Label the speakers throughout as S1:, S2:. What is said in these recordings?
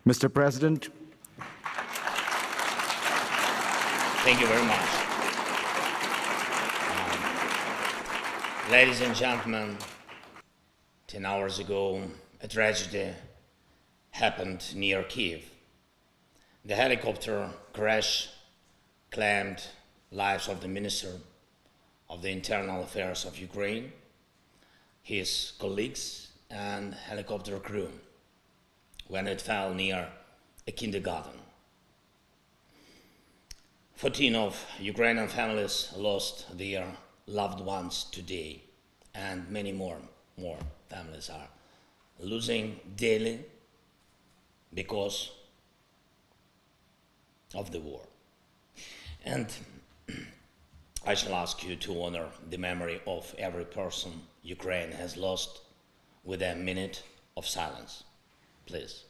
S1: Mr. President,
S2: Thank you very much. Ladies and gentlemen, 10 hours ago, a tragedy happened near Kiev. The helicopter crash claimed lives of the Minister of the Internal Affairs of Ukraine, his colleagues, and helicopter crew when it fell near a kindergarten. 14 of Ukrainian families lost their loved ones today, and many more families are losing daily because of the war. And I shall ask you to honor the memory of every person Ukraine has lost with a minute of silence, please.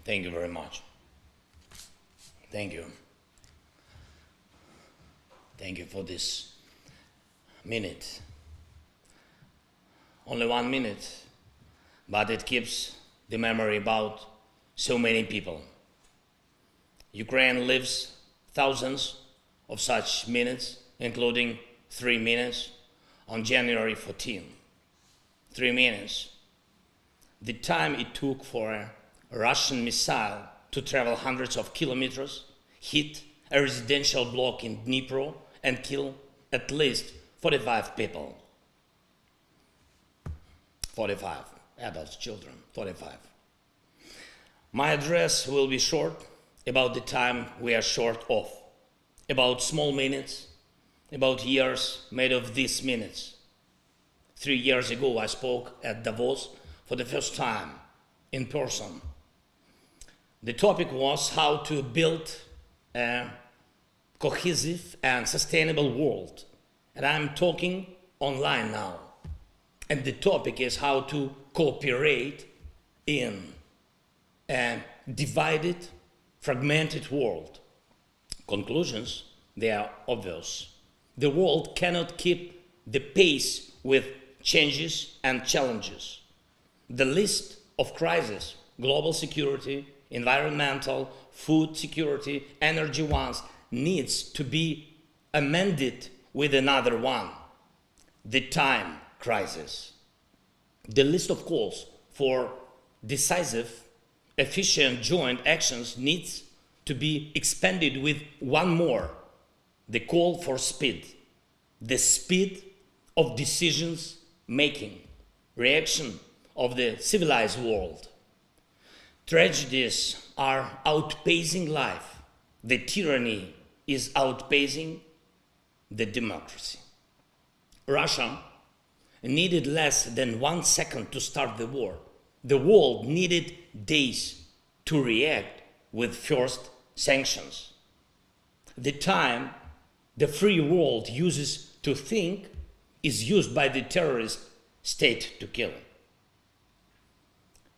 S2: Thank you very much. Thank you. Thank you for this minute. Only 1 minute, but it keeps the memory about so many people. Ukraine lives thousands of such minutes, including 3 minutes on January 14. 3 minutes. The time it took for a Russian missile to travel hundreds of kilometers, hit a residential block in Dnipro, and kill at least 45 people. 45 adults, children, 45. My address will be short, about the time we are short of, about small minutes, about years made of these minutes. 3 years ago, I spoke at Davos for the first time in person. The topic was how to build a cohesive and sustainable world. And I'm talking online now. And the topic is how to cooperate in a divided, fragmented world. Conclusions, they are obvious. The world cannot keep the pace with changes and challenges. The list of crises, global security, environmental, food security, energy ones, needs to be amended with another one, the time crisis. The list of calls for decisive, efficient joint actions needs to be expanded with one more, the call for speed, the speed of decisions making, reaction of the civilized world. Tragedies are outpacing life. The tyranny is outpacing the democracy. Russia needed less than 1 second to start the war. The world needed days to react with first sanctions. The time the free world uses to think is used by the terrorist state to kill.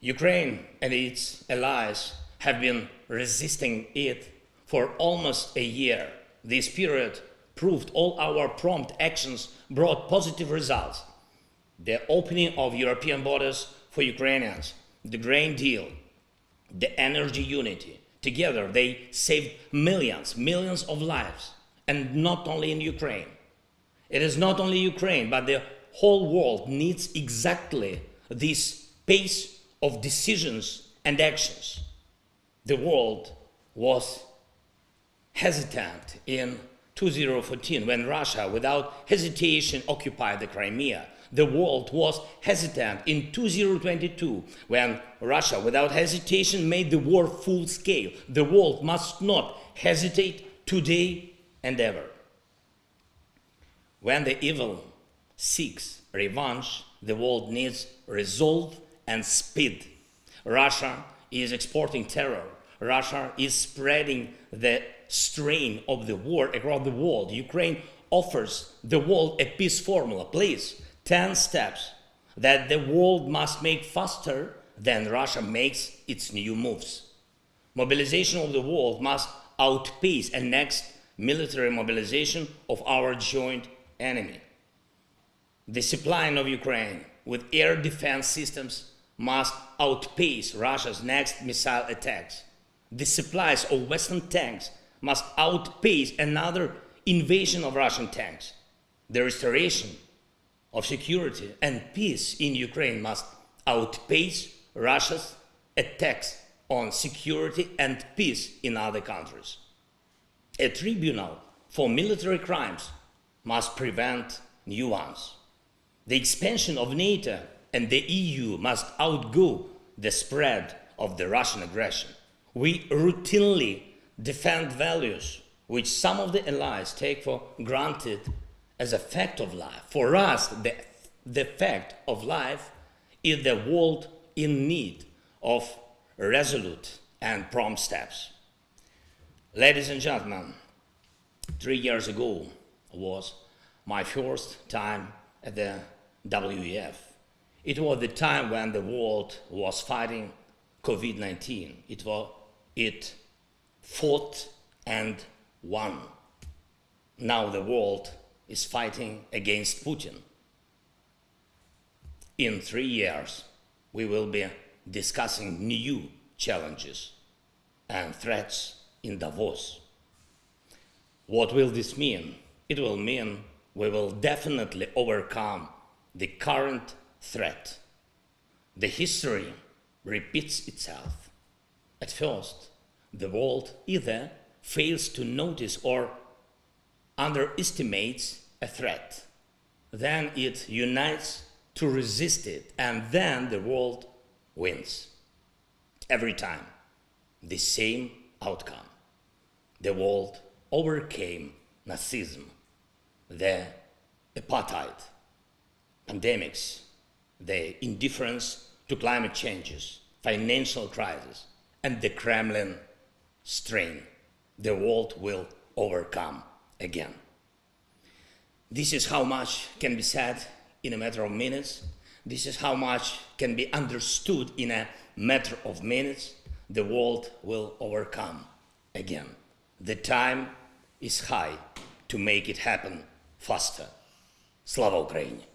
S2: Ukraine and its allies have been resisting it for almost a year. This period proved all our prompt actions brought positive results. The opening of European borders for Ukrainians, the grain deal, the energy unity. Together they saved millions of lives. And not only in Ukraine. It is not only Ukraine, but the whole world needs exactly this pace of decisions and actions. The world was hesitant in 2014, when Russia, without hesitation, occupied the Crimea. The world was hesitant in 2022, when Russia, without hesitation, made the war full scale. The world must not hesitate today and ever. When the evil seeks revenge, the world needs resolve and speed. Russia is exporting terror. Russia is spreading the strain of the war across the world. Ukraine offers the world a peace formula. Please, 10 steps that the world must make faster than Russia makes its new moves. Mobilization of the world must outpace a next military mobilization of our joint enemy. The supply of Ukraine with air defense systems must outpace Russia's next missile attacks. The supplies of Western tanks must outpace another invasion of Russian tanks. The restoration of security and peace in Ukraine must outpace Russia's attacks on security and peace in other countries. A tribunal for military crimes must prevent new ones. The expansion of NATO and the EU must outgo the spread of the Russian aggression. We routinely defend values which some of the allies take for granted as a fact of life. For us, the fact of life is the world in need of resolute and prompt steps. Ladies and gentlemen, 3 years ago was my first time at the WEF. It was the time when the world was fighting COVID-19. It fought and won. Now the world is fighting against Putin. In 3 years, we will be discussing new challenges and threats in Davos. What will this mean? It will mean we will definitely overcome the current threat. The history repeats itself. At first, the world either fails to notice or underestimates a threat. Then it unites to resist it, and then the world wins. Every time, the same outcome. The world overcame Nazism, the apartheid, pandemics, the indifference to climate changes, financial crisis, and the Kremlin strain. The world will overcome again. This is how much can be said in a matter of minutes. This is how much can be understood in a matter of minutes. The world will overcome again. The time is high to make it happen faster. Слава Україні!